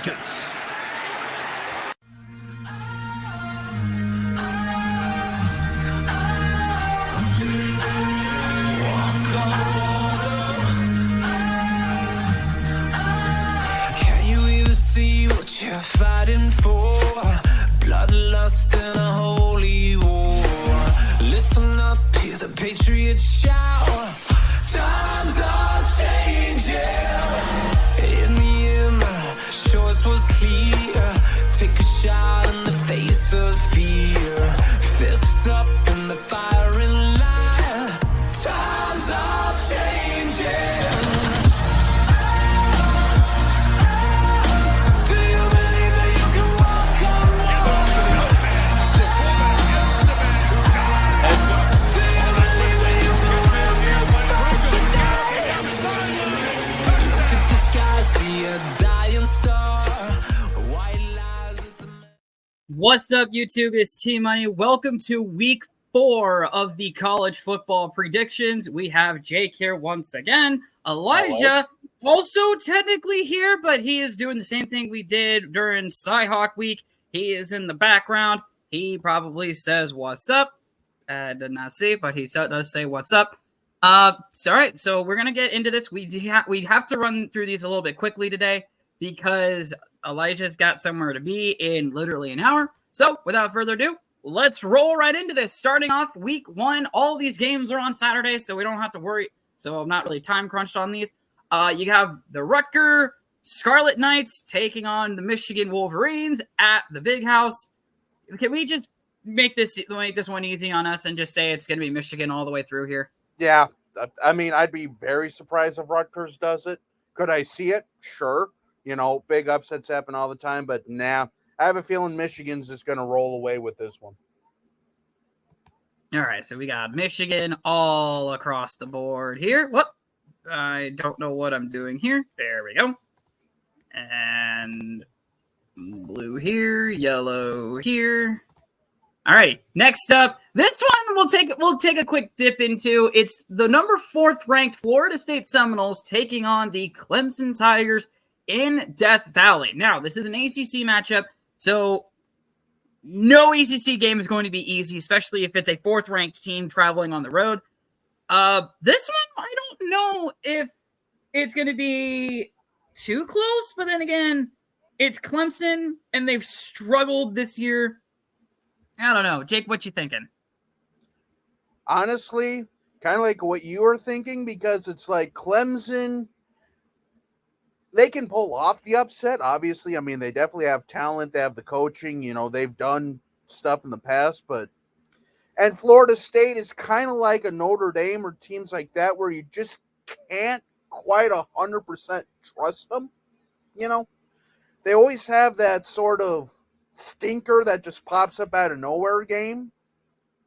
seconds. Can you even see what you're fighting for? Bloodlust and a holy war. Listen up, hear the patriots shout. Times are changing. In the end, choice was clear. Take a shot in the face of fear. Fist up in the firing line. Times are changing. Do you believe that you can walk on water? Do you believe that you can win this fight tonight? Look at the sky, see a dying star. White lies, it's a What's up, YouTube? It's T-Money. Welcome to week 4 of the college football predictions. We have Jake here once again. Elijah also technically here, but he is doing the same thing we did during Cyhawk week. He is in the background. He probably says, "What's up?" I did not see, but he does say, "What's up?" All right, so we're going to get into this. We have to run through these a little bit quickly today because Elijah's got somewhere to be in literally an hour. So without further ado, let's roll right into this. Starting off week 1, all these games are on Saturday, so we don't have to worry. So I'm not really time crunched on these. You have the Rutgers Scarlet Knights taking on the Michigan Wolverines at the Big House. Can we just make this one easy on us and just say it's going to be Michigan all the way through here? Yeah, I mean, I'd be very surprised if Rutgers does it. Could I see it? Sure. You know, big upsets happen all the time, but nah. I have a feeling Michigan's just going to roll away with this one. All right, so we got Michigan all across the board here. Whoop. I don't know what I'm doing here. There we go. And blue here, yellow here. All right, next up, this one we'll take a quick dip into. It's the number 4th ranked Florida State Seminoles taking on the Clemson Tigers in Death Valley. Now, this is an ACC matchup, so no ACC game is going to be easy, especially if it's a 4th ranked team traveling on the road. This one, I don't know if it's going to be too close, but then again, it's Clemson, and they've struggled this year. I don't know. Jake, what you thinking? Honestly, kind of like what you were thinking, because it's like Clemson, they can pull off the upset. Obviously, I mean, they definitely have talent. They have the coaching. You know, they've done stuff in the past, and Florida State is kind of like a Notre Dame or teams like that where you just can't quite 100% trust them. You know, they always have that sort of stinker that just pops up out of nowhere game.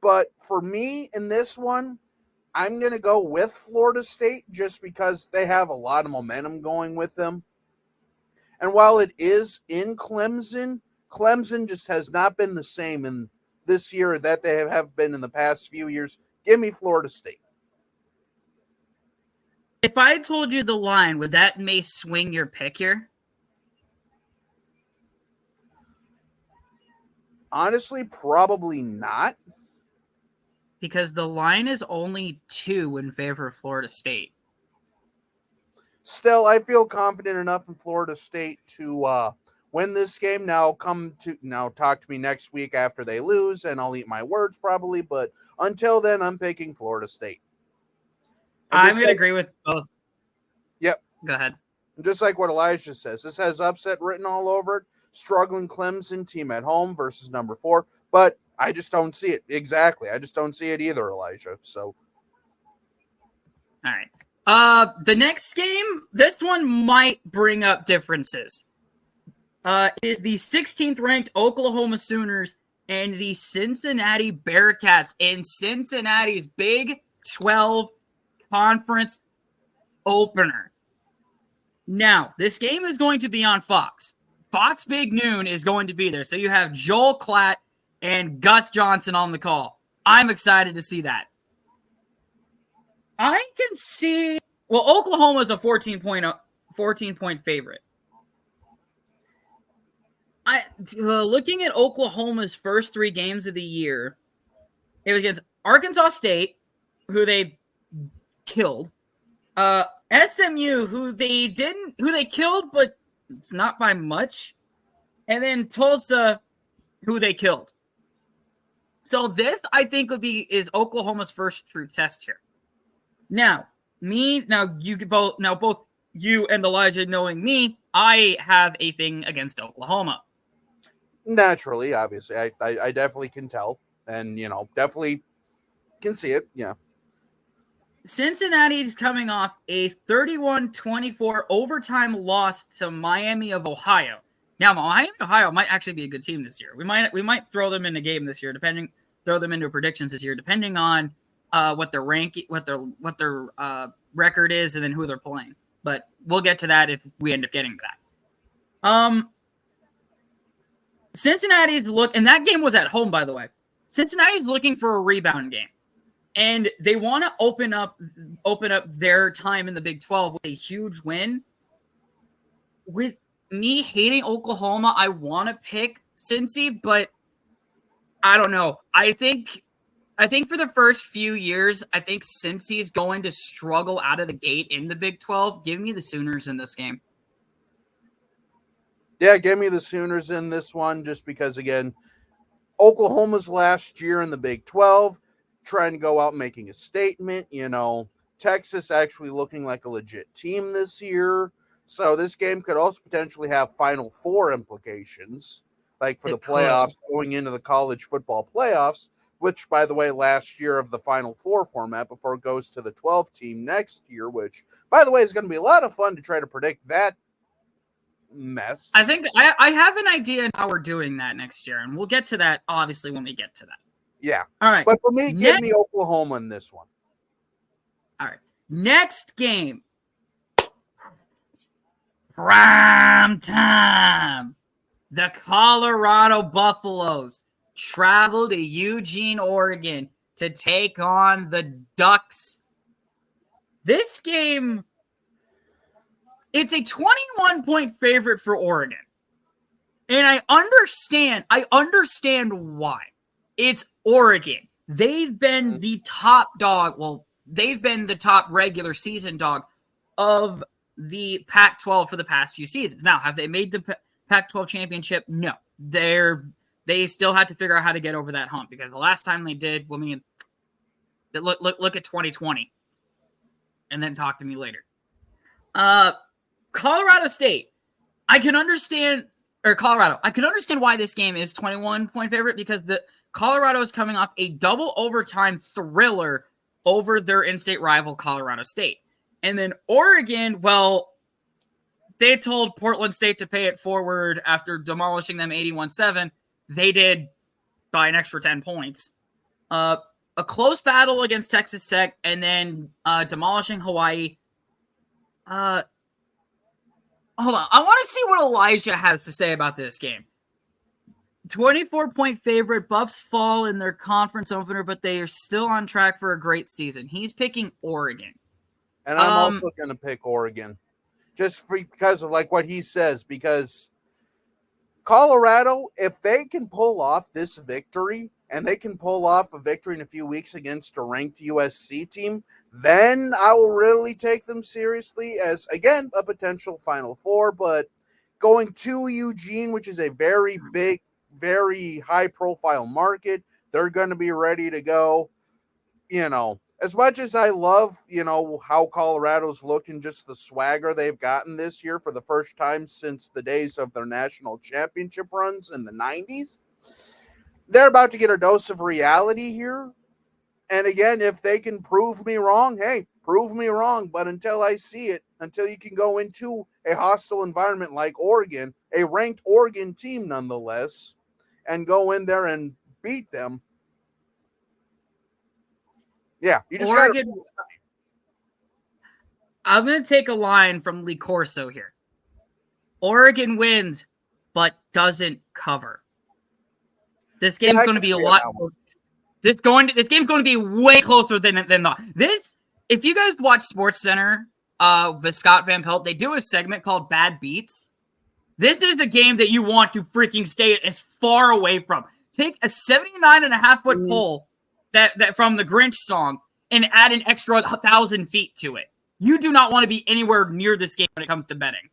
But for me in this one, I'm going to go with Florida State just because they have a lot of momentum going with them. And while it is in Clemson, Clemson just has not been the same in this year that they have been in the past few years. Give me Florida State. If I told you the line, would that may swing your pick here? Honestly, probably not. Because the line is only 2 in favor of Florida State. Still, I feel confident enough in Florida State to win this game. Now talk to me next week after they lose, and I'll eat my words probably. But until then, I'm picking Florida State. I'm going to agree with both. Yep. Go ahead. Just like what Elijah says, this has upset written all over it. Struggling Clemson team at home versus number 4, but I just don't see it. Exactly. I just don't see it either, Elijah. So. All right. The next game, this one might bring up differences. Is the 16th ranked Oklahoma Sooners and the Cincinnati Bearcats in Cincinnati's Big 12 conference opener. Now, this game is going to be on Fox. Fox Big Noon is going to be there. So you have Joel Klatt and Gus Johnson on the call. I'm excited to see that. I can see... Well, Oklahoma's a 14-point favorite. Looking at Oklahoma's first 3 games of the year, it was against Arkansas State, who they killed, SMU, who they killed, but it's not by much, and then Tulsa, who they killed. So this, I think, is Oklahoma's first true test here. Now, both you and Elijah knowing me, I have a thing against Oklahoma. Naturally, obviously, I definitely can tell, and definitely can see it. Yeah. Cincinnati is coming off a 31-24 overtime loss to Miami of Ohio. Now, Miami of Ohio might actually be a good team this year. We might throw them in a game this year, throw them into predictions this year, depending on what their record is, and then who they're playing. But we'll get to that if we end up getting that. Cincinnati's and that game was at home, by the way. Cincinnati's looking for a rebound game, and they want to open up their time in the Big 12 with a huge win. With me hating Oklahoma, I want to pick Cincy, but I don't know. I think for the first few years, I think Cincy is going to struggle out of the gate in the Big 12. Give me the Sooners in this game. Yeah, give me the Sooners in this one, just because, again, Oklahoma's last year in the Big 12, trying to go out making a statement. Texas actually looking like a legit team this year. So this game could also potentially have Final Four implications, like for the playoffs, going into the college football playoffs, which, by the way, last year of the Final Four format before it goes to the 12 team next year, which, by the way, is going to be a lot of fun to try to predict that mess. I think I have an idea on how we're doing that next year, and we'll get to that, obviously, when we get to that. Yeah. All right. But for me, give me Oklahoma in this one. All right. Next game. Prime time. The Colorado Buffaloes travel to Eugene, Oregon to take on the Ducks. This game, it's a 21-point favorite for Oregon. And I understand why. It's Oregon. They've been the top dog. Well, they've been the top regular season dog of the Pac-12 for the past few seasons. Now, have they made the Pac-12 championship? No. They still had to figure out how to get over that hump, because the last time they did, look at 2020, and then talk to me later. Colorado State. I can understand why this game is 21-point favorite, because the Colorado is coming off a double overtime thriller over their in-state rival, Colorado State. And then Oregon, well, they told Portland State to pay it forward after demolishing them 81-7. They did by an extra 10 points. A close battle against Texas Tech, and then demolishing Hawaii. Hold on. I want to see what Elijah has to say about this game. 24-point favorite. Buffs fall in their conference opener, but they are still on track for a great season. He's picking Oregon. And I'm also going to pick Oregon, just because of what he says, because Colorado, if they can pull off this victory, and they can pull off a victory in a few weeks against a ranked USC team, then I will really take them seriously as, again, a potential Final Four. But going to Eugene, which is a very big, very high-profile market, they're going to be ready to go. As much as I love, how Colorado's looked and just the swagger they've gotten this year for the first time since the days of their national championship runs in the 90s, they're about to get a dose of reality here. And again, if they can prove me wrong, hey, prove me wrong. But until I see it, until you can go into a hostile environment like Oregon, a ranked Oregon team nonetheless, and go in there and beat them, yeah, you just Oregon. I'm going to take a line from Lee Corso here. Oregon wins, but doesn't cover. This game's going to be a lot. This game's going to be way closer than this. If you guys watch SportsCenter with Scott Van Pelt, they do a segment called Bad Beats, This is a game that you want to freaking stay as far away from. Take a 79.5-foot pole that from the Grinch song and add an extra 1,000 feet to it. You do not want to be anywhere near this game when it comes to betting.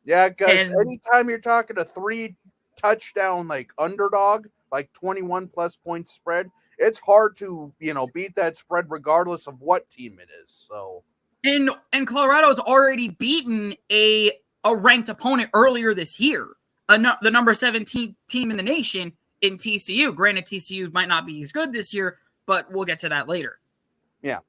Yeah, because anytime you're talking a 3-touchdown like underdog, like 21 plus point spread, it's hard to, beat that spread regardless of what team it is. So, and Colorado's already beaten a ranked opponent earlier this year, the number 17 team in the nation in TCU. Granted, TCU might not be as good this year, but we'll get to that later. Yeah.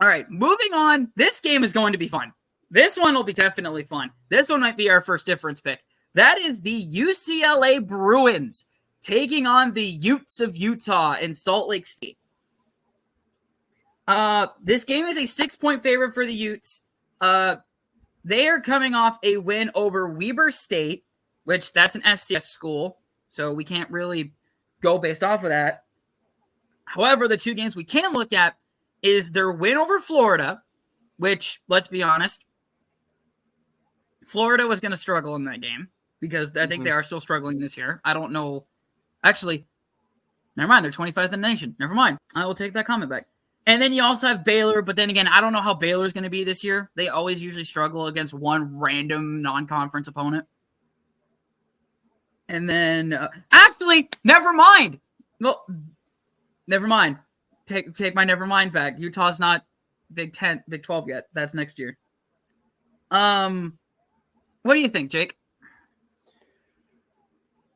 All right, moving on. This game is going to be fun. This one will be definitely fun. This one might be our first difference pick. That is the UCLA Bruins taking on the Utes of Utah in Salt Lake City. This game is a 6-point favorite for the Utes. They are coming off a win over Weber State, which that's an FCS school, so we can't really go based off of that. However, the two games we can look at is their win over Florida, which, let's be honest, Florida was going to struggle in that game because I think they are still struggling this year. I don't know. Actually, never mind. They're 25th in the nation. Never mind. I will take that comment back. And then you also have Baylor, but then again, I don't know how Baylor is going to be this year. They always usually struggle against one random non-conference opponent. And then, actually, never mind. Well, never mind. Take my never mind back. Utah's not Big 12 yet. That's next year. What do you think, Jake?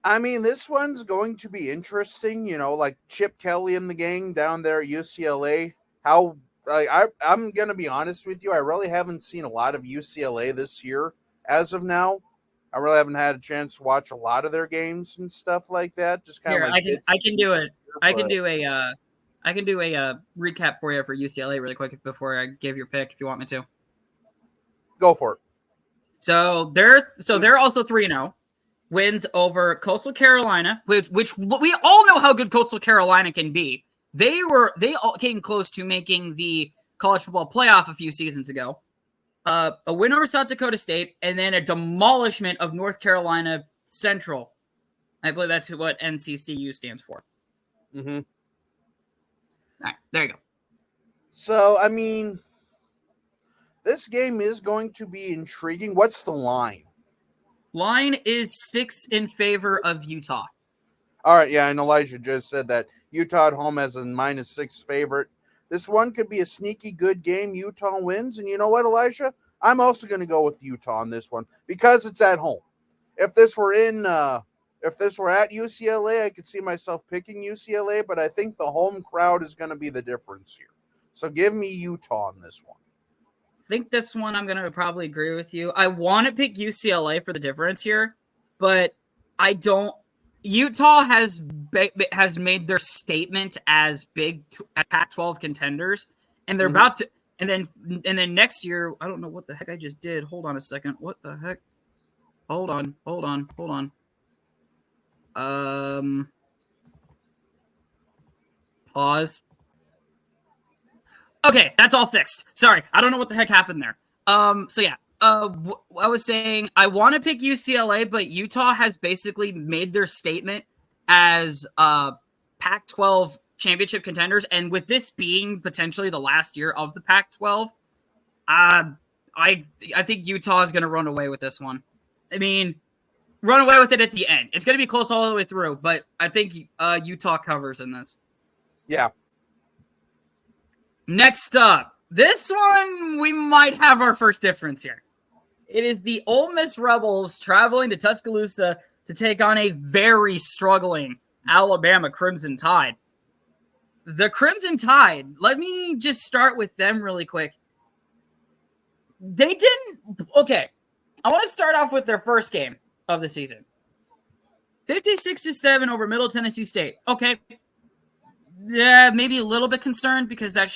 I mean, this one's going to be interesting, like Chip Kelly and the gang down there at UCLA. I'm going to be honest with you. I really haven't seen a lot of UCLA this year as of now. I really haven't had a chance to watch a lot of their games and stuff like that. Just kind of like I can do it. I can do a recap for you for UCLA really quick before I give your pick if you want me to. Go for it. So they're also 3-0. Wins over Coastal Carolina, which we all know how good Coastal Carolina can be. They all came close to making the college football playoff a few seasons ago. A win over South Dakota State, and then a demolishment of North Carolina Central. I believe that's what NCCU stands for. Mm-hmm. All right, there you go. So, I mean, this game is going to be intriguing. What's the line? Line is 6 in favor of Utah. All right, yeah, and Elijah just said that Utah at home has a -6 favorite. This one could be a sneaky good game. Utah wins, and you know what, Elijah? I'm also going to go with Utah on this one because it's at home. If this were at UCLA, I could see myself picking UCLA, but I think the home crowd is going to be the difference here. So give me Utah on this one. I think this one I'm going to probably agree with you. I want to pick UCLA for the difference here, but I don't. Utah has made their statement as big Pac-12 contenders, and they're about to. And then next year, I don't know what the heck I just did. Hold on a second. What the heck? Hold on. Pause. Okay, that's all fixed. Sorry, I don't know what the heck happened there. So yeah, I was saying I want to pick UCLA, but Utah has basically made their statement as Pac-12 championship contenders, and with this being potentially the last year of the Pac-12, I think Utah is going to run away with this one. I mean, run away with it at the end. It's going to be close all the way through, but I think Utah covers in this. Yeah. Next up, this one, we might have our first difference here. It is the Ole Miss Rebels traveling to Tuscaloosa to take on a very struggling Alabama Crimson Tide. The Crimson Tide, let me just start with them really quick. Okay, I want to start off with their first game of the season. 56-7 over Middle Tennessee State. Okay. Yeah, maybe a little bit concerned because that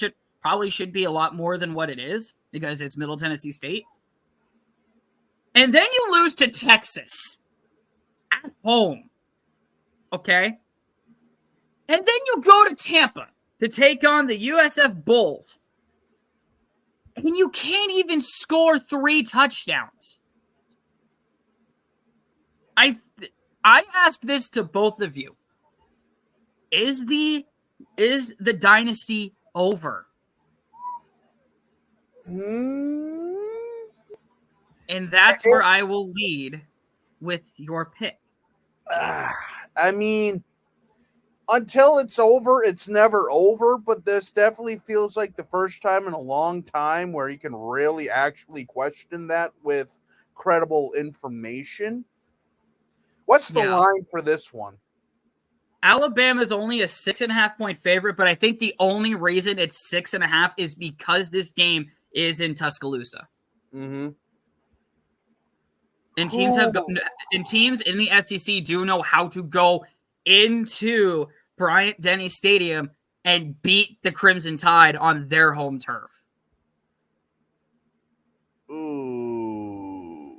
probably should be a lot more than what it is because it's Middle Tennessee State. And then you lose to Texas at home. Okay? And then you go to Tampa to take on the USF Bulls. And you can't even score 3 touchdowns. I ask this to both of you. Is the dynasty over? Hmm. And that's where I will lead with your pick. I mean, until it's over, it's never over, but this definitely feels like the first time in a long time where you can really actually question that with credible information. What's the line for this one? Alabama's only a 6.5 point favorite, but I think the only reason it's 6.5 is because this game is in Tuscaloosa. Mm-hmm. And teams in the SEC do know how to go into Bryant-Denny Stadium and beat the Crimson Tide on their home turf. Ooh.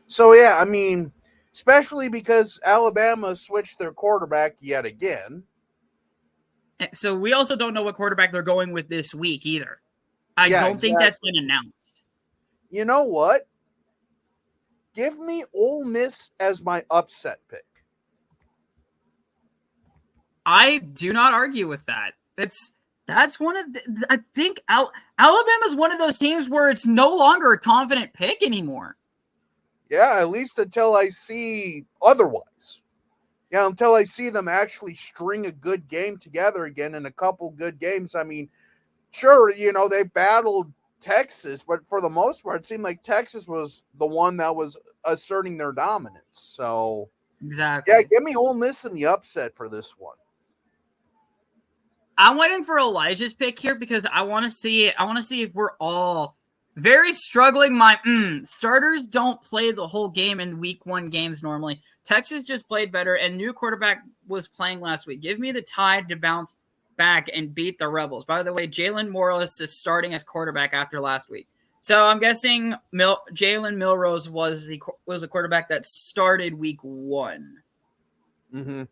So, yeah, I mean, especially because Alabama switched their quarterback yet again. So we also don't know what quarterback they're going with this week either. I don't think that's been announced. You know what? Give me Ole Miss as my upset pick. I do not argue with that. That's one of the, I think Alabama's one of those teams where it's no longer a confident pick anymore. Yeah, at least until I see otherwise. Yeah, until I see them actually string a good game together again in a couple good games. I mean, sure, they battled Texas, but for the most part, it seemed like Texas was the one that was asserting their dominance. So, exactly. Yeah, give me Ole Miss in the upset for this one. I'm waiting for Elijah's pick here because I want to see it. I want to see if we're all very struggling. My starters don't play the whole game in week 1 games normally. Texas just played better, and new quarterback was playing last week. Give me the Tide to bounce back and beat the Rebels. By the way, Jalen Morris is starting as quarterback after last week. So I'm guessing Jalen Milrose was a quarterback that started week 1. Mm-hmm.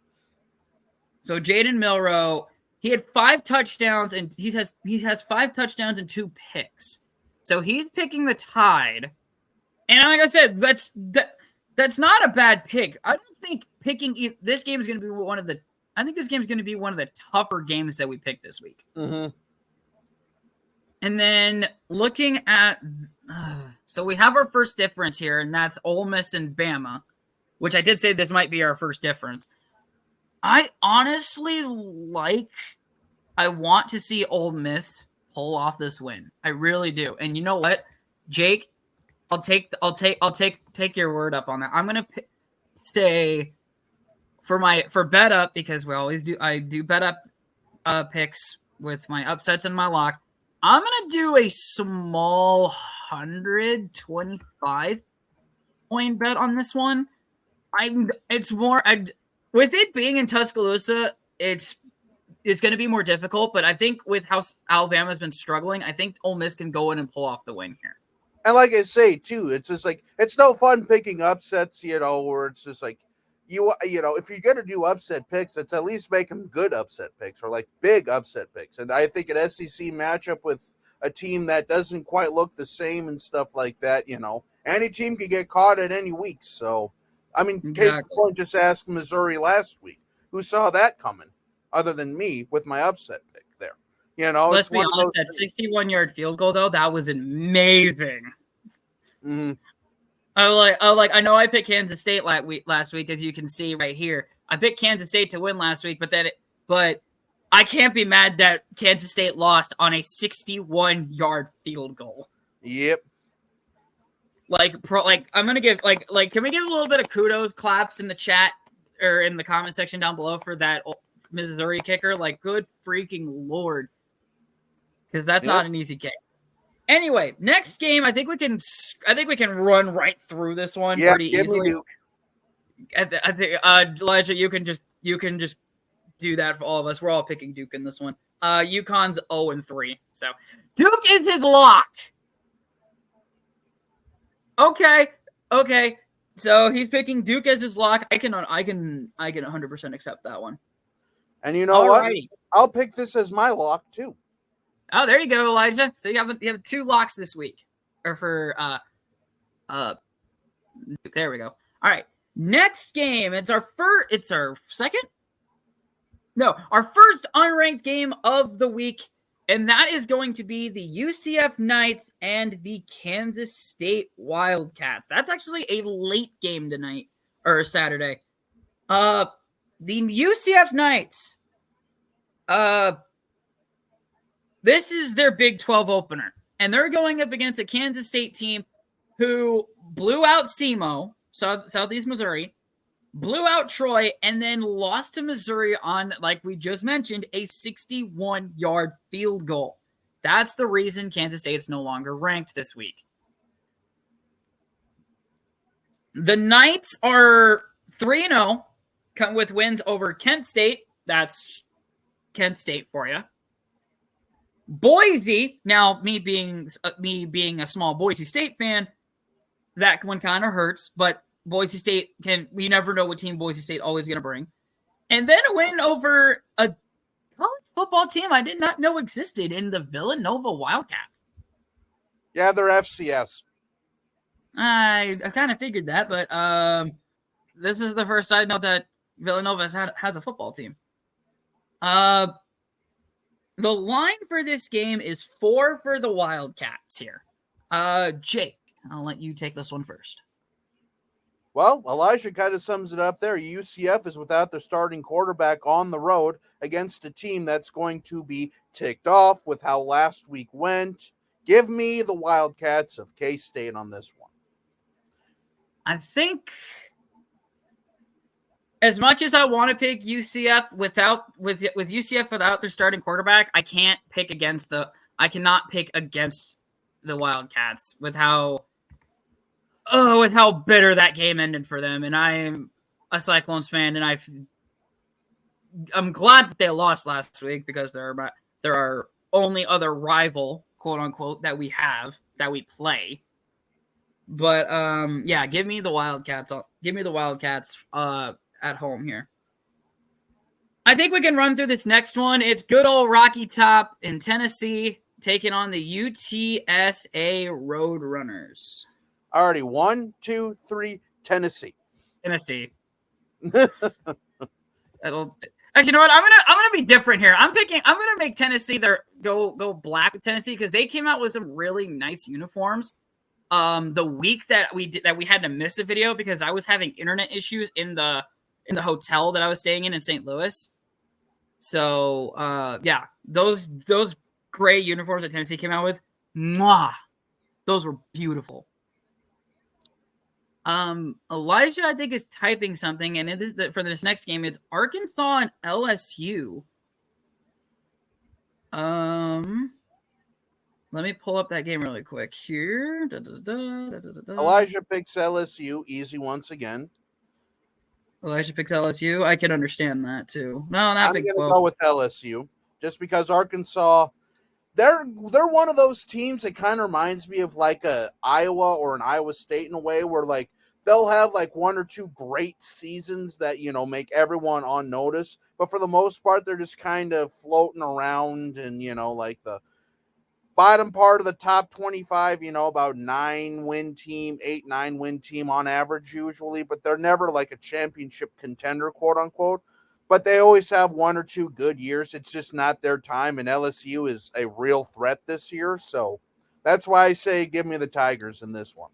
So Jaden Milroe, he had 5 touchdowns and he has 5 touchdowns and 2 picks. So he's picking the Tide. And like I said, that's not a bad pick. I don't think picking this game is going to be one of the tougher games that we picked this week. Mm-hmm. And then looking at so we have our first difference here, and that's Ole Miss and Bama, which I did say this might be our first difference. I honestly I want to see Ole Miss pull off this win. I really do. And you know what, Jake, I'll take your word up on that. I'm gonna say for bet up, because we always do. I do bet up picks with my upsets and my lock. I'm gonna do a small 125 point bet on this one. With it being in Tuscaloosa, it's going to be more difficult, but I think with how Alabama's been struggling, I think Ole Miss can go in and pull off the win here. And like I say, too, it's just like, it's no fun picking upsets, where it's just like, if you're going to do upset picks, it's at least make them good upset picks or like big upset picks. And I think an SEC matchup with a team that doesn't quite look the same and stuff like that, any team could get caught at any week. So, I mean, Exactly. Case in point, just ask Missouri last week. Who saw that coming other than me with my upset pick there? Let's be honest, that 61-yard field goal, though, that was amazing. Mm-hmm. I know I picked Kansas State last week, as you can see right here. I picked Kansas State to win last week, but I can't be mad that Kansas State lost on a 61-yard field goal. Yep. I'm gonna give can we give a little bit of kudos, claps in the chat or in the comment section down below for that Missouri kicker? Good freaking Lord, because that's not an easy kick. Anyway, next game, I think we can run right through this one pretty easily. I think Elijah, you can just do that for all of us. We're all picking Duke in this one. UConn's 0-3, so Duke is his lock. Okay. So he's picking Duke as his lock. I can 100% accept that one. And you know what? I'll pick this as my lock too. Oh, there you go, Elijah. So you have 2 locks this week, There we go. All right. Next game. It's our first unranked game of the week, and that is going to be the UCF Knights and the Kansas State Wildcats. That's actually a late game tonight or Saturday. The UCF Knights, this is their Big 12 opener, and they're going up against a Kansas State team who blew out SEMO, Southeast Missouri, blew out Troy, and then lost to Missouri on, like we just mentioned, a 61-yard field goal. That's the reason Kansas State's no longer ranked this week. The Knights are 3-0 with wins over Kent State. That's Kent State for you. Boise, now me being a small Boise State fan, that one kind of hurts, but Boise State we never know what team Boise State always going to bring. And then a win over a college football team I did not know existed in the Villanova Wildcats. Yeah, they're FCS. I kind of figured that, but this is the first I know that Villanova has a football team. The line for this game is 4 for the Wildcats here. Jake, I'll let you take this one first. Well, Elijah kind of sums it up there. UCF is without their starting quarterback on the road against a team that's going to be ticked off with how last week went. Give me the Wildcats of K-State on this one. I think as much as I want to pick UCF with UCF without their starting quarterback, I cannot pick against the Wildcats with how bitter that game ended for them. And I am a Cyclones fan, and I'm glad that they lost last week because they're our only other rival, quote unquote, that we play. But yeah, give me the Wildcats. At home here. I think we can run through this next one. It's good old Rocky Top in Tennessee taking on the UTSA Roadrunners. Already 1, 2, 3, Tennessee. Actually, you know what? I'm gonna be different here. I'm gonna make Tennessee go black with Tennessee because they came out with some really nice uniforms. The week that we had to miss a video because I was having internet issues in the hotel that I was staying in St. Louis. So yeah, those gray uniforms that Tennessee came out with, those were beautiful. Elijah, I think, is typing something, and for this next game, it's Arkansas and LSU. Let me pull up that game really quick here. Elijah picks LSU, easy once again. Elijah picks LSU. I can understand that too. No, not I'm Big 12. I'm going to go with LSU just because Arkansas, they're one of those teams that kind of reminds me of like a Iowa or an Iowa State in a way where like they'll have like 1 or 2 great seasons that, make everyone on notice. But for the most part, they're just kind of floating around and, like the bottom part of the top 25, about 9-win team, 8-9-win team on average usually, but they're never like a championship contender, quote unquote. But they always have 1 or 2 good years. It's just not their time, and LSU is a real threat this year. So that's why I say give me the Tigers in this one.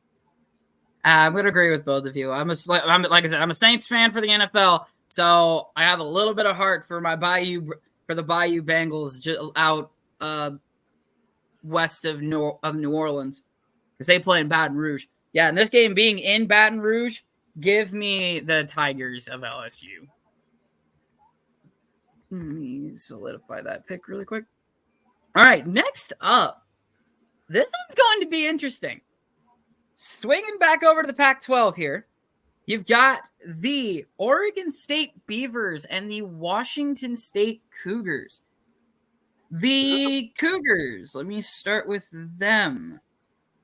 I'm going to agree with both of you. I'm like I said, I'm a Saints fan for the NFL, so I have a little bit of heart for the Bayou Bengals out west of New Orleans because they play in Baton Rouge. Yeah, and this game being in Baton Rouge, give me the Tigers of LSU. Let me solidify that pick really quick. All right, next up, this one's going to be interesting. Swinging back over to the Pac-12 here, you've got the Oregon State Beavers and the Washington State Cougars. The Cougars, let me start with them.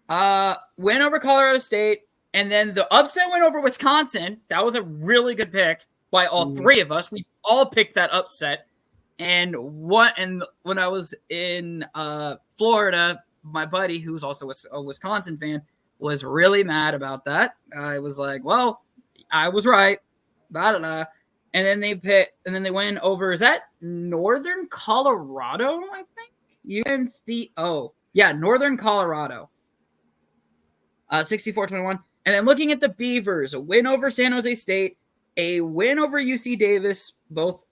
Win over Colorado State, and then the upset win over Wisconsin. That was a really good pick by all three of us. We all picked that upset. And when I was in Florida my buddy, who's also a Wisconsin fan, was really mad about that. I was like, well, I was right. Blah, blah, blah. And then they went over, is that Northern Colorado, I think? Northern Colorado. 64-21. And then looking at the Beavers, a win over San Jose State, a win over UC Davis. Both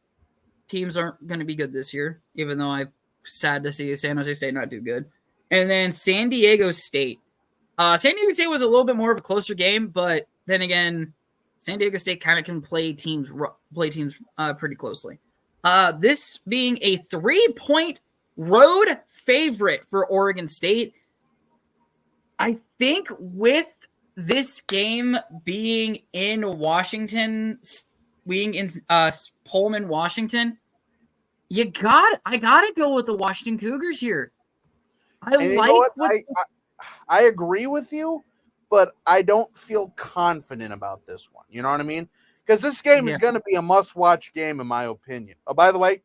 teams aren't going to be good this year, even though I'm sad to see San Jose State not do good. And then San Diego State. San Diego State was a little bit more of a closer game, but then again, San Diego State kind of can play teams pretty closely. This being a 3-point road favorite for Oregon State. I think with this game being in Washington, being in Pullman, Washington, I gotta go with the Washington Cougars here. I agree with you, but I don't feel confident about this one. You know what I mean? Because this game is going to be a must-watch game, in my opinion. Oh, by the way,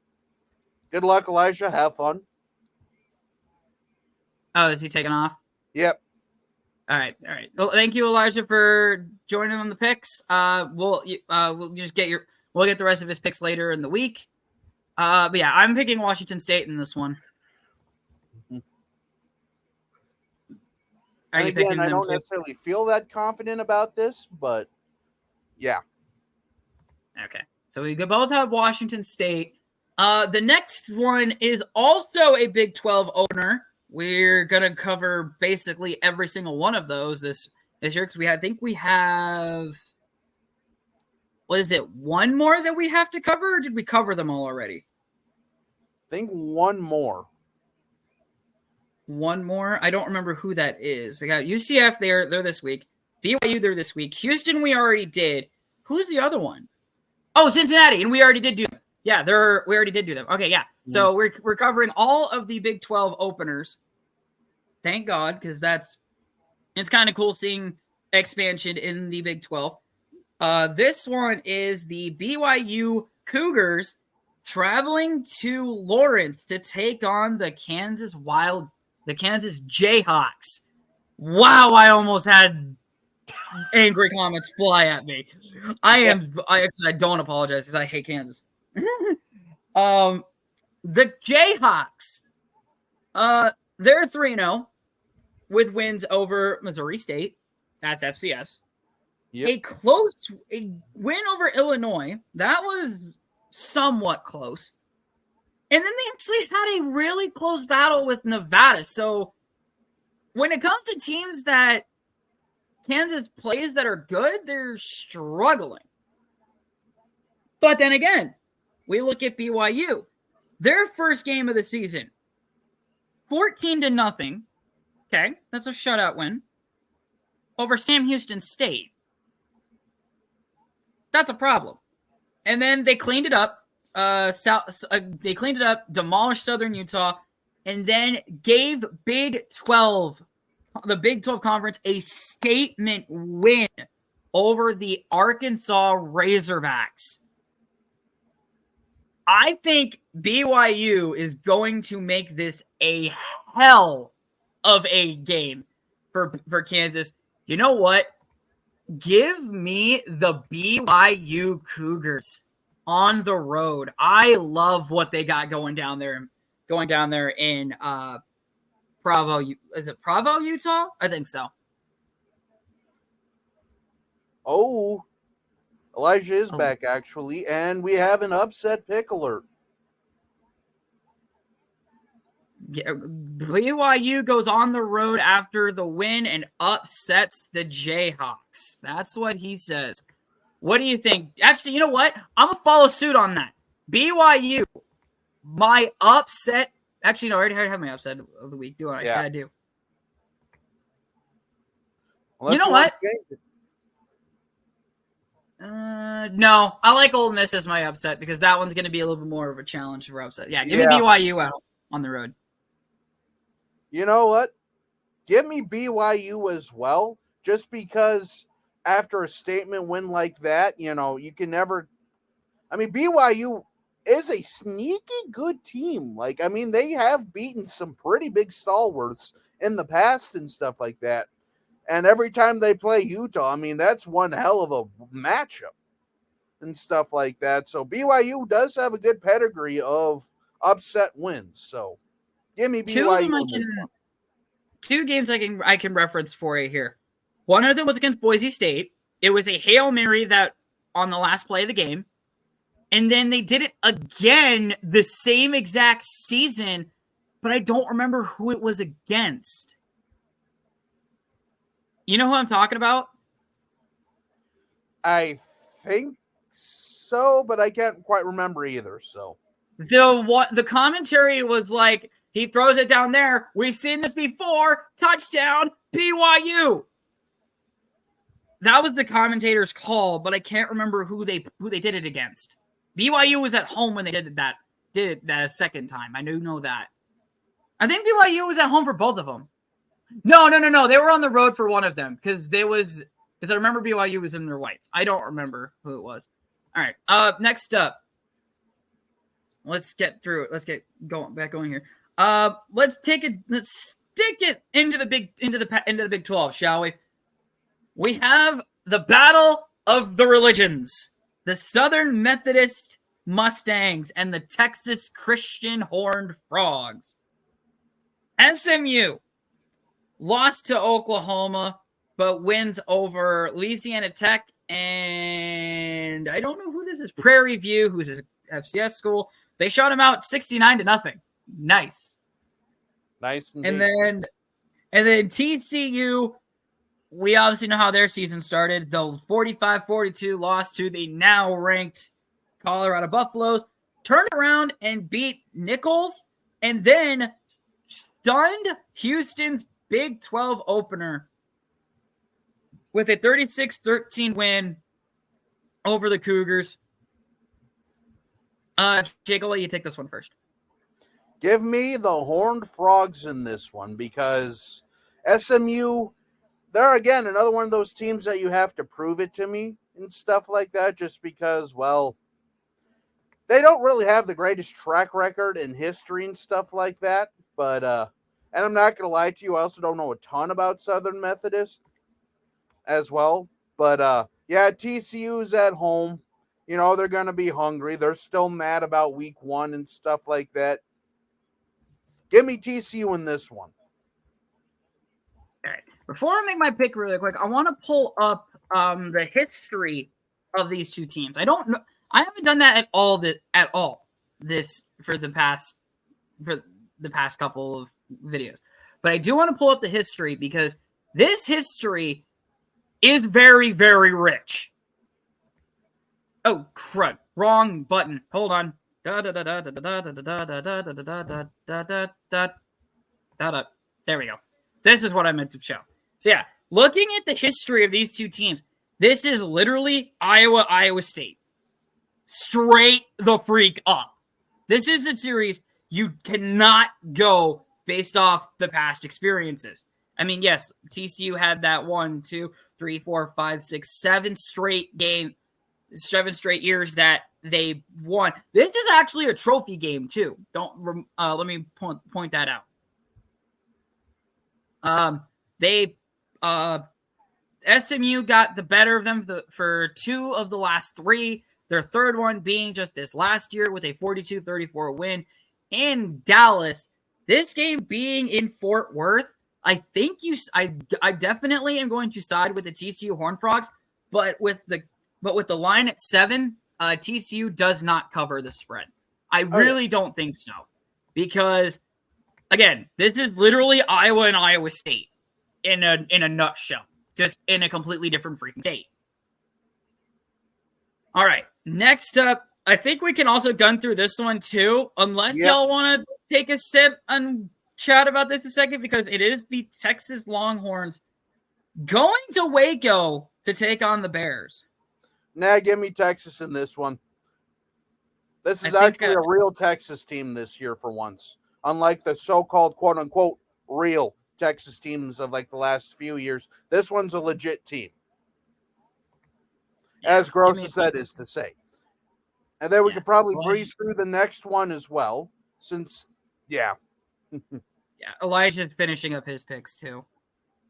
good luck, Elijah. Have fun. Oh, is he taking off? Yep. All right. Well, thank you, Elijah, for joining on the picks. We'll get the rest of his picks later in the week. But yeah, I'm picking Washington State in this one. And again, I don't necessarily feel that confident about this, but yeah. Okay. So we could both have Washington State. The next one is also a Big 12 opener. We're going to cover basically every single one of those this year because I think we have, what is it, one more that we have to cover, or did we cover them all already? I think one more. One more? I don't remember who that is. I got UCF, they're this week. BYU, they're this week. Houston, we already did. Who's the other one? Oh, Cincinnati, and we already did do them. Yeah, we already did do them. Okay, yeah. So we're covering all of the Big 12 openers. Thank God, because it's kind of cool seeing expansion in the Big 12. This one is the BYU Cougars traveling to Lawrence to take on the Kansas Jayhawks. Wow, I almost had angry comments fly at me. I don't apologize because I hate Kansas. The Jayhawks, they're 3-0 with wins over Missouri State. That's FCS. Yep. A win over Illinois. That was somewhat close. And then they actually had a really close battle with Nevada. So when it comes to teams that Kansas plays that are good, they're struggling. But then again, we look at BYU. Their first game of the season, 14-0. Okay, that's a shutout win over Sam Houston State. That's a problem. And then they cleaned it up. They cleaned it up, demolished Southern Utah, and then gave the Big 12 Conference a statement win over the Arkansas Razorbacks. I think BYU is going to make this a hell of a game for Kansas. You know what? Give me the BYU Cougars on the road. I love what they got going down there in Provo. Is it Provo, Utah? I think so. Oh, Elijah is back, actually, and we have an upset pick alert. BYU goes on the road after the win and upsets the Jayhawks. That's what he says. What do you think? Actually, you know what? I'm going to follow suit on that. BYU, my upset. Actually, no, I already have my upset of the week. Yeah, I do. You know what? No, I like Ole Miss as my upset because that one's going to be a little bit more of a challenge for upset. Yeah, give me BYU out on the road. You know what? Give me BYU as well, just because after a statement win like that, you can never – I mean, BYU is a sneaky good team. Like, I mean, they have beaten some pretty big stalwarts in the past and stuff like that. And every time they play Utah, I mean, that's one hell of a matchup and stuff like that. So BYU does have a good pedigree of upset wins. So give me BYU. Two games I can reference for you here. One of them was against Boise State. It was a Hail Mary that on the last play of the game. And then they did it again the same exact season, but I don't remember who it was against. You know who I'm talking about? I think so, but I can't quite remember either. So the commentary was like, he throws it down there. We've seen this before. Touchdown, BYU. That was the commentator's call, but I can't remember who they did it against. BYU was at home when they did it that second time. I do know that. I think BYU was at home for both of them. No. They were on the road for one of them because I remember BYU was in their whites. I don't remember who it was. All right. Next up, let's get through it. Let's get going here. Let's stick it into the Big 12, shall we? We have the battle of the religions. The Southern Methodist Mustangs and the Texas Christian Horned Frogs. SMU lost to Oklahoma, but wins over Louisiana Tech and I don't know who this is. Prairie View, who's his FCS school. They shot him out 69-0. Nice. Indeed. And then TCU. We obviously know how their season started. The 45-42 loss to the now ranked Colorado Buffaloes. Turned around and beat Nichols and then stunned Houston's Big 12 opener with a 36-13 win over the Cougars. Jake, I'll let you take this one first. Give me the Horned Frogs in this one because SMU... they're, again, another one of those teams that you have to prove it to me and stuff like that just because, well, they don't really have the greatest track record in history and stuff like that. But, and I'm not going to lie to you, I also don't know a ton about Southern Methodist as well. But, yeah, TCU's at home. You know, they're going to be hungry. They're still mad about week 1 and stuff like that. Give me TCU in this one. All right. Before I make my pick really quick, I want to pull up the history of these two teams. I don't know. I haven't done that at all this for the past couple of videos. But I do want to pull up the history because this history is very, very rich. Oh, crud. Wrong button. Hold on. There we go. This is what I meant to show. So yeah, looking at the history of these two teams, this is literally Iowa State. Straight the freak up. This is a series you cannot go based off the past experiences. I mean, yes, TCU had that 1, 2, 3, 4, 5, 6, 7 straight years that they won. This is actually a trophy game too. Let me point that out. SMU got the better of them for 2 of the last 3. Their third one being just this last year with a 42-34 win in Dallas. This game being in Fort Worth, I think I definitely am going to side with the TCU Horned Frogs, but with the line at 7, TCU does not cover the spread. I really don't think so because, again, this is literally Iowa and Iowa State in a nutshell, just in a completely different freaking state. All right, next up, I think we can also gun through this one too, unless y'all want to take a sip and chat about this a second, because it is the Texas Longhorns going to Waco to take on the Bears. Nah, give me Texas in this one. This is actually a real Texas team this year for once. Unlike the so-called quote-unquote real Texas teams of like the last few years, this one's a legit team. As gross as that is to say. And then we Yeah. could probably Elijah- breeze through the next one as well, since, yeah. Yeah, Elijah's finishing up his picks too.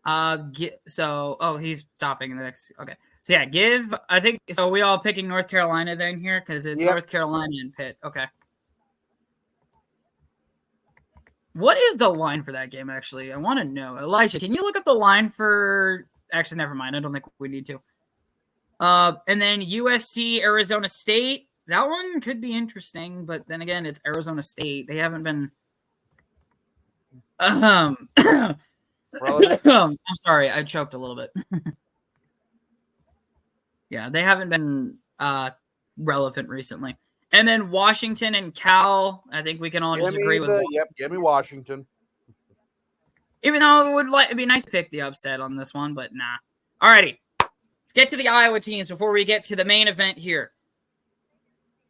He's stopping in the next. Okay, so yeah, I think so. We all picking North Carolina then here because it's Yep. North Carolina and Pitt. Okay. What is the line for that game? Actually, I want to know. Elijah, can you look up the line for? Actually, never mind. I don't think we need to. And then USC, Arizona State. That one could be interesting, but then again, it's Arizona State. They haven't been. I'm sorry, I choked a little bit. Yeah, they haven't been relevant recently. And then Washington and Cal, I think we can all just agree with. Give me Washington. Even though it'd be nice to pick the upset on this one, but nah. Alrighty, let's get to the Iowa teams before we get to the main event here.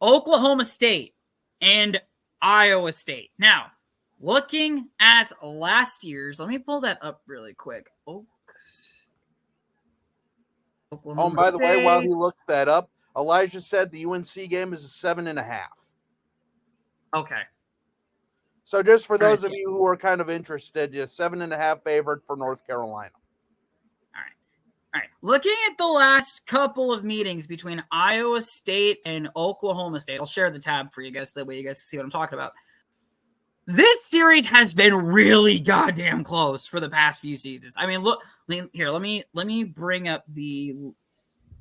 Oklahoma State and Iowa State. Now, looking at last year's, let me pull that up really quick. Oklahoma by the way, while he looks that up, Elijah said the UNC game is a 7.5. Okay. So just for those of you who are kind of interested, 7.5 favorite for North Carolina. All right. Looking at the last couple of meetings between Iowa State and Oklahoma State, I'll share the tab for you guys. That way you guys can see what I'm talking about. This series has been really goddamn close for the past few seasons. I mean, look here. Let me bring up the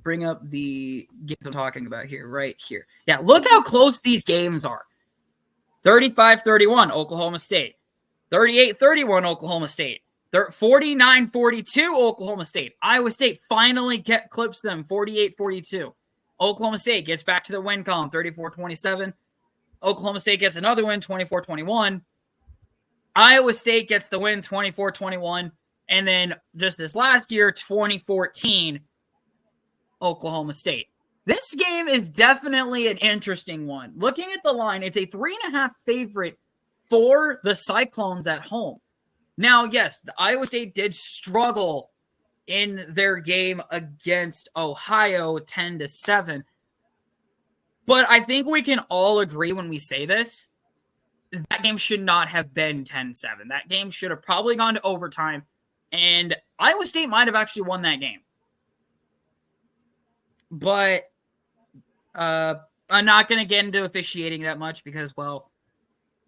games I'm talking about here, right here. Yeah, look how close these games are. 35-31 Oklahoma State, 38-31 Oklahoma State, 49-42 Oklahoma State. Iowa State finally clips them 48-42. Oklahoma State gets back to the win column 34-27. Oklahoma State gets another win, 24-21. Iowa State gets the win, 24-21. And then just this last year, 2014, Oklahoma State. This game is definitely an interesting one. Looking at the line, it's a 3.5 favorite for the Cyclones at home. Now, yes, the Iowa State did struggle in their game against Ohio 10-7. But I think we can all agree when we say this, that game should not have been 10-7. That game should have probably gone to overtime, and Iowa State might have actually won that game. But I'm not going to get into officiating that much because, well,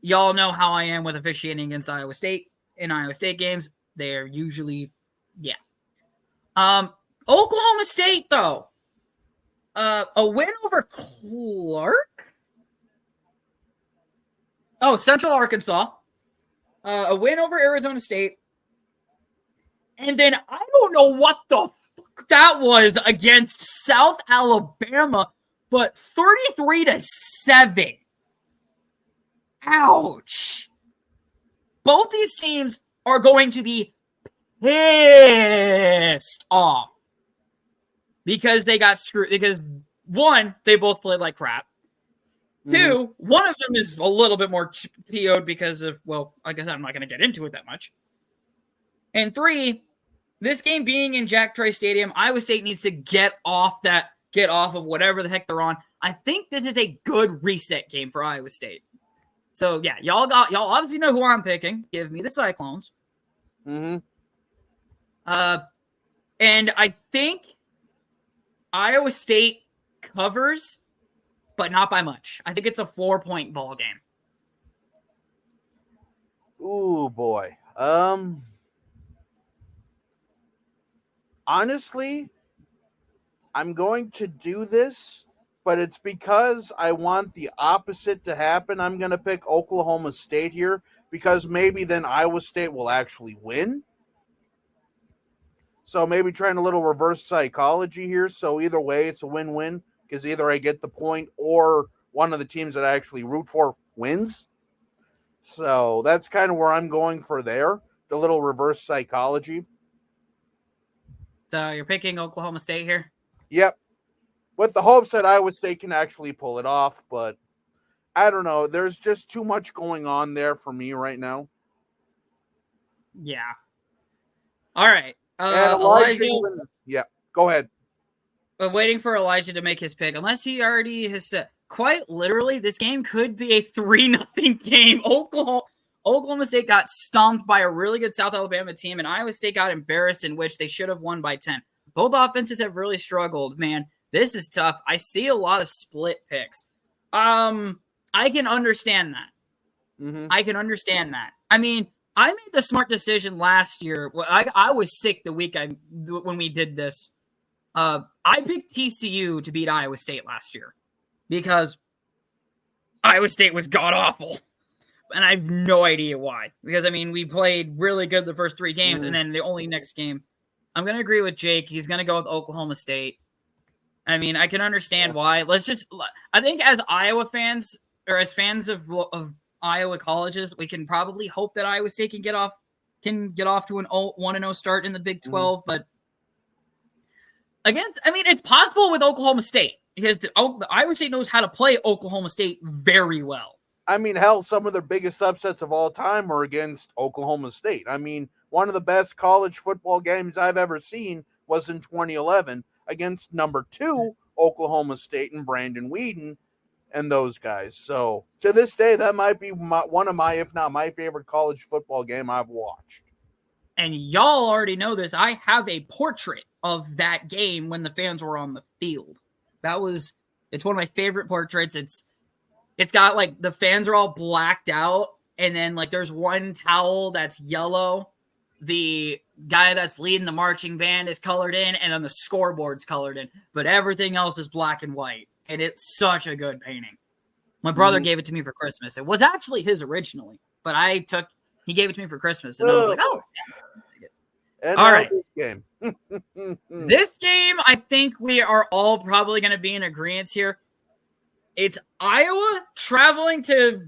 y'all know how I am with officiating against Iowa State in Iowa State games. They're usually, yeah. Oklahoma State, though. A win over Clark? Oh, Central Arkansas. A win over Arizona State. And then I don't know what the fuck that was against South Alabama, but 33-7. Ouch. Both these teams are going to be pissed off because they got screwed. Because one, they both played like crap. Two, one of them is a little bit more PO'd because of, well, I guess I'm not going to get into it that much. And three, this game being in Jack Trice Stadium, Iowa State needs to get off of whatever the heck they're on. I think this is a good reset game for Iowa State. So yeah, y'all obviously know who I'm picking. Give me the Cyclones. Mm-hmm. And I think Iowa State covers, but not by much. I think it's a 4-point ball game. Ooh, boy. Honestly, I'm going to do this, but it's because I want the opposite to happen. I'm going to pick Oklahoma State here because maybe then Iowa State will actually win. So maybe trying a little reverse psychology here. So either way, it's a win-win because either I get the point or one of the teams that I actually root for wins. So that's kind of where I'm going for there, the little reverse psychology. So you're picking Oklahoma State here? Yep. With the hopes that Iowa State can actually pull it off, but I don't know. There's just too much going on there for me right now. Yeah. All right. And Elijah yeah, go ahead. I'm waiting for Elijah to make his pick, unless he already has said. quite literally, this game could be a 3-0 game. Oklahoma State got stomped by a really good South Alabama team, and Iowa State got embarrassed, in which they should have won by 10. Both offenses have really struggled, man. This is tough. I see a lot of split picks. I can understand that. Mm-hmm. I can understand that. I mean, I made the smart decision last year. I was sick the week when we did this. I picked TCU to beat Iowa State last year because Iowa State was god-awful. And I have no idea why. Because, I mean, we played really good the first 3 games, and then the only next game, I'm going to agree with Jake. He's going to go with Oklahoma State. I mean, I can understand why. I think as Iowa fans, or as fans of Iowa colleges, we can probably hope that Iowa State can get off to an 1-0 start in the Big 12. But it's possible with Oklahoma State because the Iowa State knows how to play Oklahoma State very well. I mean, hell, some of their biggest upsets of all time were against Oklahoma State. I mean, one of the best college football games I've ever seen was in 2011 against number 2 Oklahoma State and Brandon Weeden and those guys. So to this day, that might be one of my, if not my favorite college football game I've watched. And y'all already know this. I have a portrait of that game when the fans were on the field. It's one of my favorite portraits. It's got like the fans are all blacked out, and then like there's one towel that's yellow. The guy that's leading the marching band is colored in, and then the scoreboard's colored in, but everything else is black and white. And it's such a good painting. My brother gave it to me for Christmas. It was actually his originally, but he gave it to me for Christmas, and I was like, oh. And all right. This game. This game, I think we are all probably going to be in agreement here. It's Iowa traveling to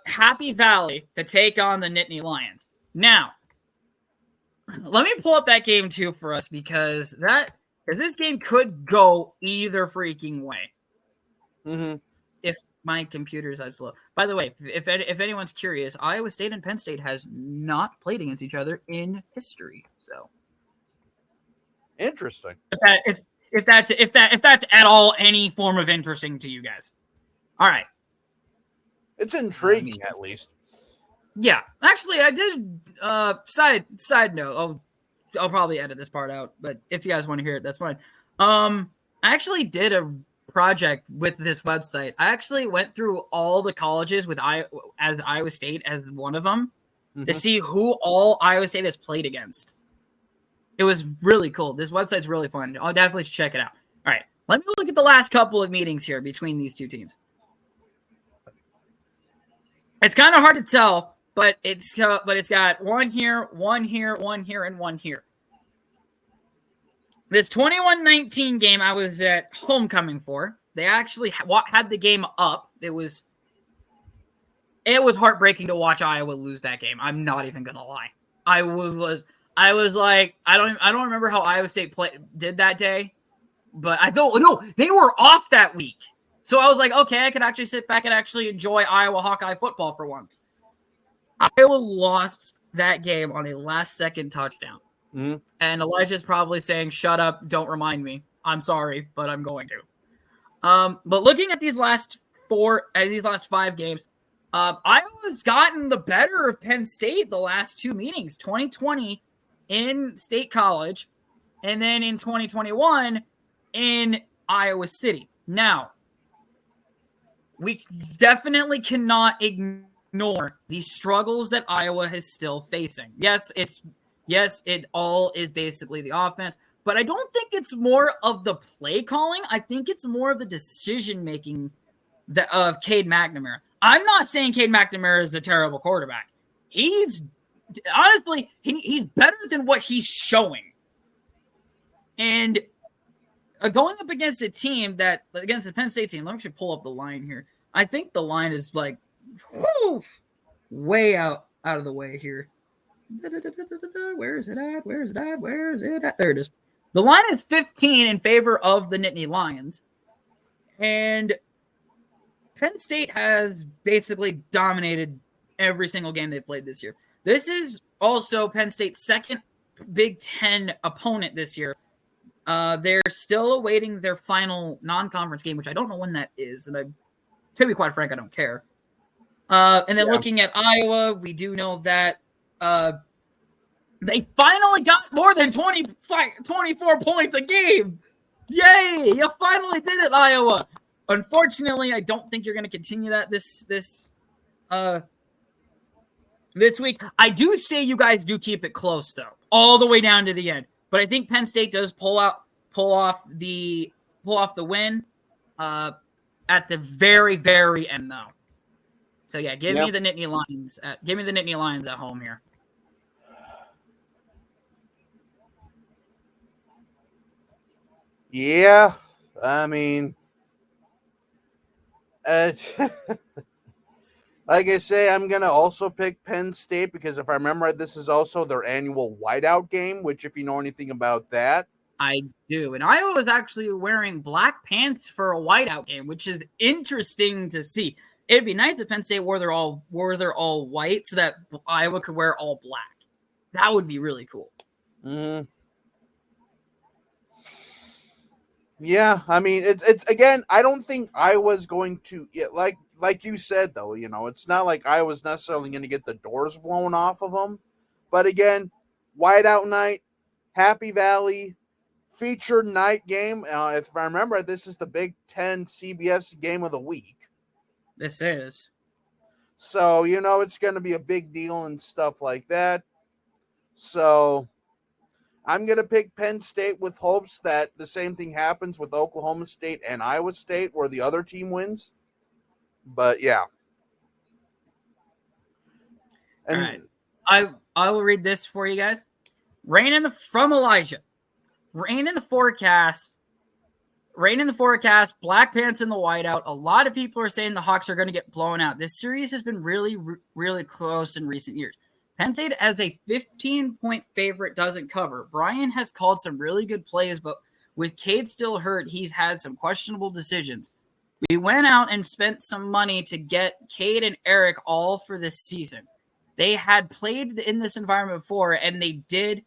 Happy Valley to take on the Nittany Lions. Now, let me pull up that game too for us because this game could go either freaking way. Mm-hmm. If my computer's as slow. By the way, if anyone's curious, Iowa State and Penn State has not played against each other in history. So interesting. If that's at all any form of interesting to you guys. All right. It's intriguing at least. Yeah. Actually, I did side note. I'll probably edit this part out, but if you guys want to hear it, that's fine. I actually did a project with this website. I actually went through all the colleges with Iowa State as one of them to see who all Iowa State has played against. It was really cool. This website's really fun. I'll definitely check it out. All right, let me look at the last couple of meetings here between these two teams. It's kind of hard to tell, but it's got one here, one here, one here, and one here. This 21-19 game I was at homecoming for. They actually had the game up. It was heartbreaking to watch Iowa lose that game. I'm not even gonna lie. I was like, I don't remember how Iowa State did that day, but they were off that week. So I was like, okay, I could actually sit back and actually enjoy Iowa Hawkeye football for once. Iowa lost that game on a last-second touchdown. Mm-hmm. And Elijah's probably saying, shut up, don't remind me. I'm sorry, but I'm going to. But looking at these last 5 games, Iowa's gotten the better of Penn State the last 2 meetings, 2020 in State College, and then in 2021 in Iowa City. Now, we definitely cannot ignore the struggles that Iowa is still facing. Yes, it all is basically the offense, but I don't think it's more of the play calling. I think it's more of the decision-making of Cade McNamara. I'm not saying Cade McNamara is a terrible quarterback. He's better than what he's showing. And going up against a team against the Penn State team, let me actually pull up the line here. I think the line is like way out of the way here. Where is it at? There it is. The line is 15 in favor of the Nittany Lions. And Penn State has basically dominated every single game they've played this year. This is also Penn State's second Big Ten opponent this year. They're still awaiting their final non-conference game, which I don't know when that is, and to be quite frank, I don't care. And then looking at Iowa, we do know that they finally got more than 24 points a game. Yay! You finally did it, Iowa. Unfortunately, I don't think you're going to continue that this week. I do say you guys do keep it close, though, all the way down to the end. But I think Penn State does pull off the win at the very, very end, though. So yeah, give me the Nittany Lions. Give me the Nittany Lions at home here. Yeah, I mean, like I say, I'm going to also pick Penn State because if I remember right, this is also their annual whiteout game, which if you know anything about that. I do. And Iowa was actually wearing black pants for a whiteout game, which is interesting to see. It'd be nice if Penn State wore their all white so that Iowa could wear all black. That would be really cool. Mm-hmm. Yeah, I mean, it's again, I don't think Iowa's going to, like you said, though, you know, it's not like Iowa's necessarily going to get the doors blown off of them. But again, whiteout night, Happy Valley, featured night game. If I remember, this is the Big Ten CBS game of the week. This is. So, you know, it's going to be a big deal and stuff like that. So I'm going to pick Penn State with hopes that the same thing happens with Oklahoma State and Iowa State where the other team wins. But, yeah. And all right. I will read this for you guys. From Elijah. Rain in the forecast, black pants in the whiteout. A lot of people are saying the Hawks are going to get blown out. This series has been really, really close in recent years. Penn State as a 15-point favorite doesn't cover. Brian has called some really good plays, but with Cade still hurt, he's had some questionable decisions. We went out and spent some money to get Cade and Eric all for this season. They had played in this environment before, and they did,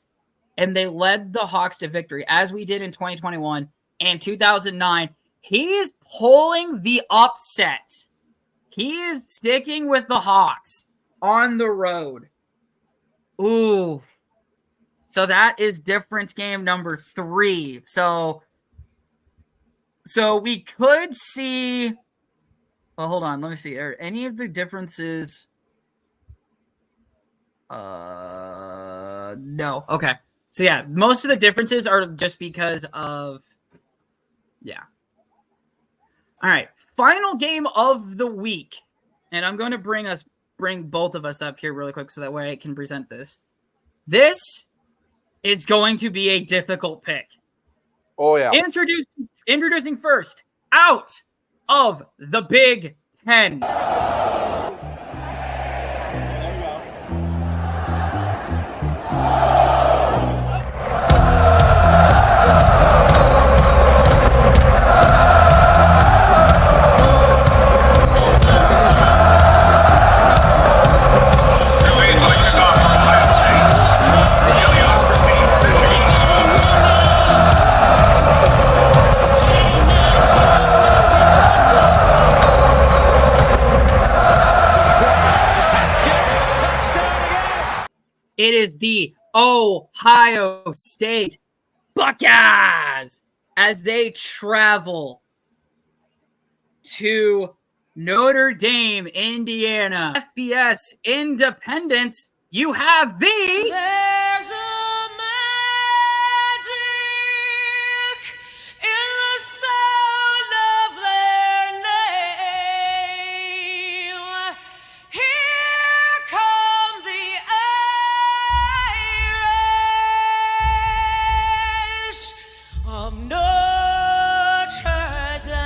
and they led the Hawks to victory, as we did in 2021 and 2009. He's pulling the upset. He is sticking with the Hawks on the road. Ooh. So that is difference game number 3. So we could see. Well, hold on. Let me see. Are any of the differences? No. Okay. So yeah, most of the differences are just because of. Yeah. All right. Final game of the week, and I'm going to bring both of us up here really quick so that way I can present this. This is going to be a difficult pick. Oh, yeah. Introducing first, out of the Big Ten. It is the Ohio State Buckeyes as they travel to Notre Dame, Indiana. FBS Independence, you have the... There's a magic in the sound of their name. Here come the Irish of Notre Dame.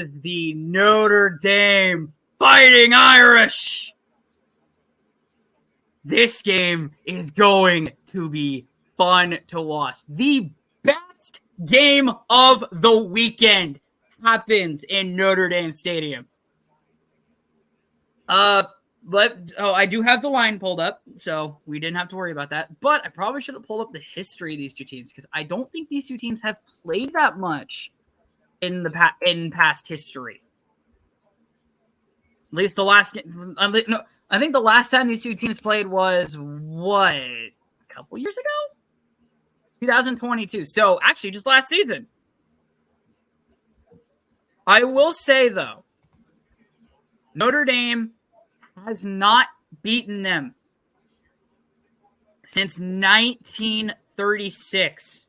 is the Notre Dame Fighting Irish. This game is going to be fun to watch. The best game of the weekend happens in Notre Dame Stadium. I do have the line pulled up, so we didn't have to worry about that. But I probably should have pulled up the history of these two teams because I don't think these two teams have played that much in past history. At least the last no, I think the last time these two teams played was what, a couple years ago? 2022. So actually just last season. I will say though, Notre Dame has not beaten them since 1936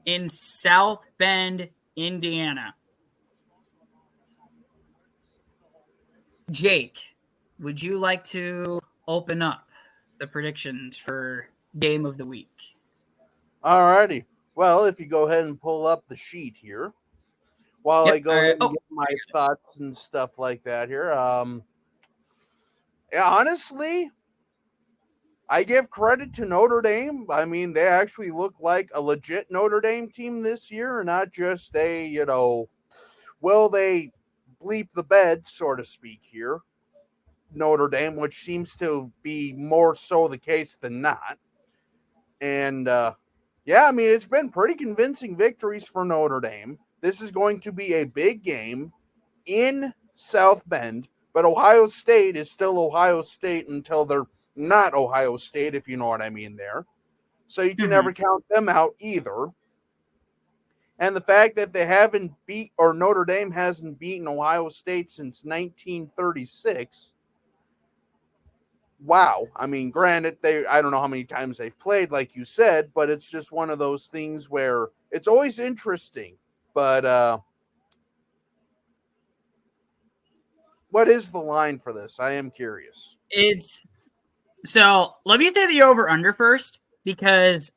in South Bend, Indiana. Jake, would you like to open up the predictions for game of the week? Alrighty. Well, if you go ahead and pull up the sheet here, while I go ahead and get my thoughts and stuff like that here. Yeah, honestly, I give credit to Notre Dame. I mean, they actually look like a legit Notre Dame team this year, not just a, will they bleep the bed, so to speak here, Notre Dame, which seems to be more so the case than not. And, yeah, I mean, it's been pretty convincing victories for Notre Dame. This is going to be a big game in South Bend, but Ohio State is still Ohio State until they're not Ohio State, if you know what I mean there. So you can never count them out either. And the fact that they haven't Notre Dame hasn't beaten Ohio State since 1936. Wow. I mean, granted, I don't know how many times they've played, like you said, but it's just one of those things where it's always interesting. But what is the line for this? I am curious. So let me say the over-under first, because,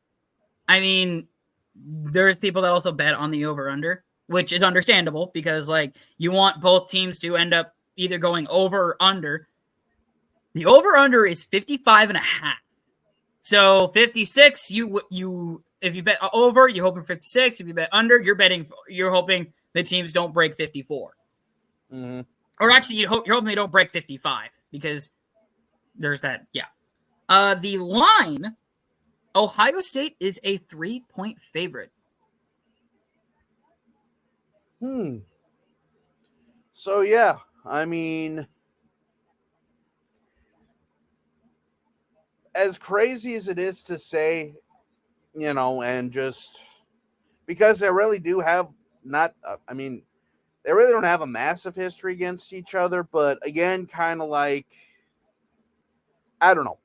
I mean, there's people that also bet on the over-under, which is understandable because, you want both teams to end up either going over or under. The over-under is 55.5. So 56, you if you bet over, you hope for 56. If you bet under, you're hoping the teams don't break 54. Mm-hmm. Or actually, you're hoping they don't break 55 because there's that. Yeah. The line, Ohio State is a 3-point favorite. So, yeah, I mean, as crazy as it is to say, and just because they really do have they really don't have a massive history against each other, but again, kind of like, I don't know.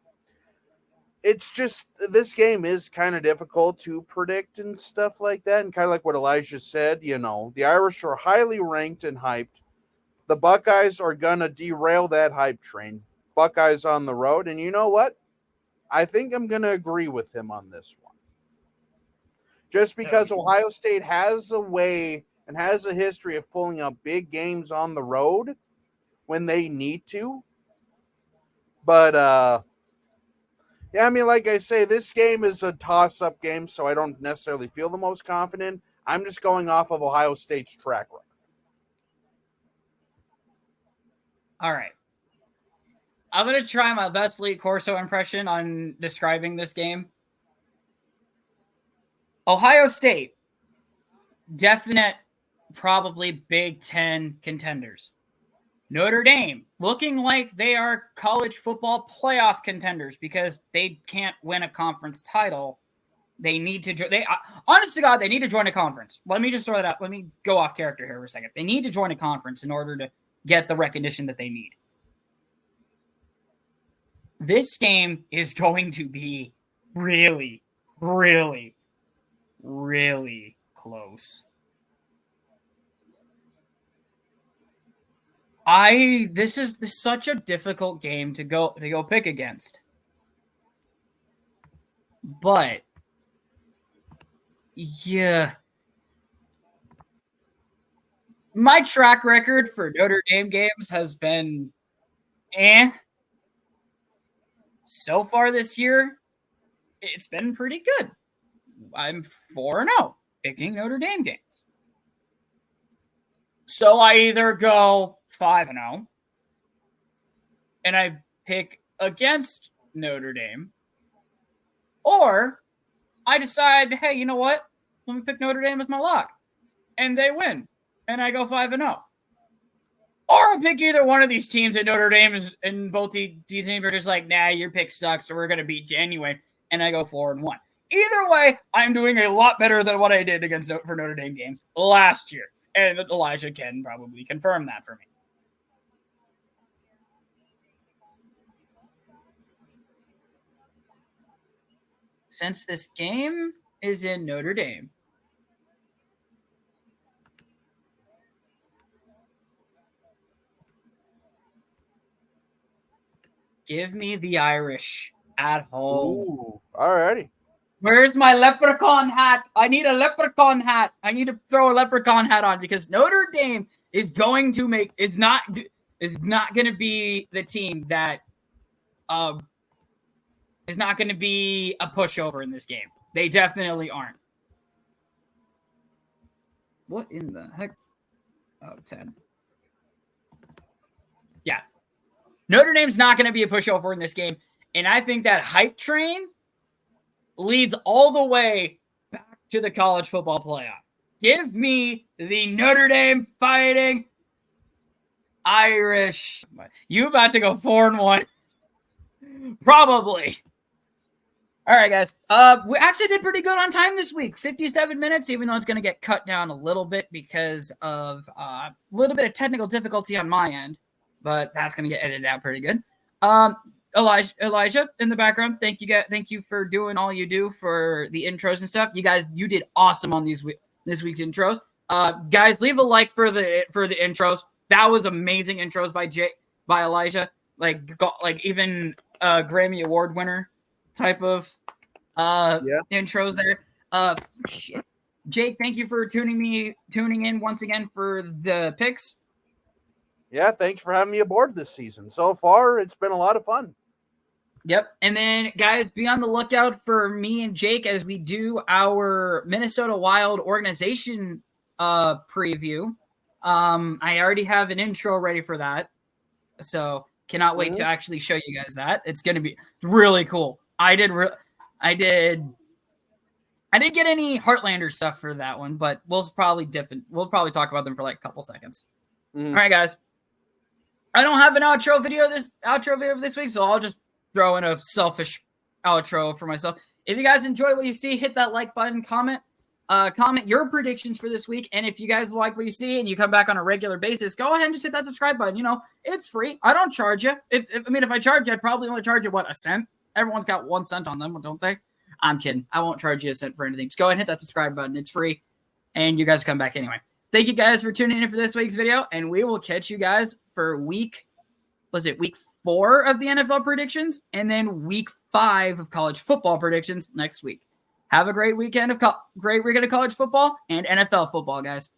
It's just, this game is kind of difficult to predict and stuff like that. And kind of like what Elijah said, the Irish are highly ranked and hyped. The Buckeyes are going to derail that hype train. Buckeyes on the road. And you know what? I think I'm going to agree with him on this one. Just because Ohio State has a way and has a history of pulling up big games on the road when they need to. But, yeah, I mean, like I say, this game is a toss-up game, so I don't necessarily feel the most confident. I'm just going off of Ohio State's track record. All right. I'm going to try my best Lee Corso impression on describing this game. Ohio State, definite, probably Big Ten contenders. Notre Dame, looking like they are college football playoff contenders because they can't win a conference title. They need to. Honest to God, they need to join a conference. Let me just throw that out. Let me go off character here for a second. They need to join a conference in order to get the recognition that they need. This game is going to be really, really, really close. This is such a difficult game to go pick against. But yeah. My track record for Notre Dame games has been so far this year. It's been pretty good. I'm 4-0 picking Notre Dame games. So I either go 5-0 and I pick against Notre Dame, or I decide, hey, you know what? Let me pick Notre Dame as my lock. And they win. And I go 5-0. Or I pick either one of these teams at Notre Dame and both these teams are just like, nah, your pick sucks, so we're going to beat you anyway. And I go 4-1. Either way, I'm doing a lot better than what I did for Notre Dame games last year. And Elijah can probably confirm that for me. Since this game is in Notre Dame, give me the Irish at home. Ooh, alrighty. Where's my leprechaun hat? I need a leprechaun hat. I need to throw a leprechaun hat on because Notre Dame is going to is not going to be the team that is not going to be a pushover in this game. They definitely aren't. What in the heck? Oh, 10. Yeah. Notre Dame's not going to be a pushover in this game. And I think that hype train leads all the way back to the college football playoff. Give me the Notre Dame Fighting Irish. You about to go 4-1? Probably. All right, guys. We actually did pretty good on time this week. 57 minutes, even though it's going to get cut down a little bit because of a little bit of technical difficulty on my end. But that's going to get edited out pretty good. Elijah in the background. Thank you for doing all you do for the intros and stuff. You guys, you did awesome on this week's intros. Guys, leave a like for the intros. That was amazing intros by Elijah. Like even Grammy Award winner type of intros there. Jake, thank you for tuning in once again for the picks. Yeah, thanks for having me aboard this season. So far, it's been a lot of fun. Yep. And then, guys, be on the lookout for me and Jake as we do our Minnesota Wild organization preview. I already have an intro ready for that. So cannot wait to actually show you guys that. It's going to be really cool. I did get any Heartlander stuff for that one, but we'll probably talk about them for like a couple seconds. All right, guys. I don't have an outro video this week, so I'll just throw in a selfish outro for myself. If you guys enjoy what you see, hit that like button, comment your predictions for this week. And if you guys like what you see and you come back on a regular basis, go ahead and just hit that subscribe button. You know, it's free. I don't charge you. If I charge you, I'd probably only charge you, a cent? Everyone's got 1 cent on them, don't they? I'm kidding. I won't charge you a cent for anything. Just go ahead and hit that subscribe button. It's free. And you guys come back anyway. Thank you guys for tuning in for this week's video. And we will catch you guys for week 4 of the NFL predictions? And then week 5 of college football predictions next week. Have a great weekend of college football and NFL football, guys.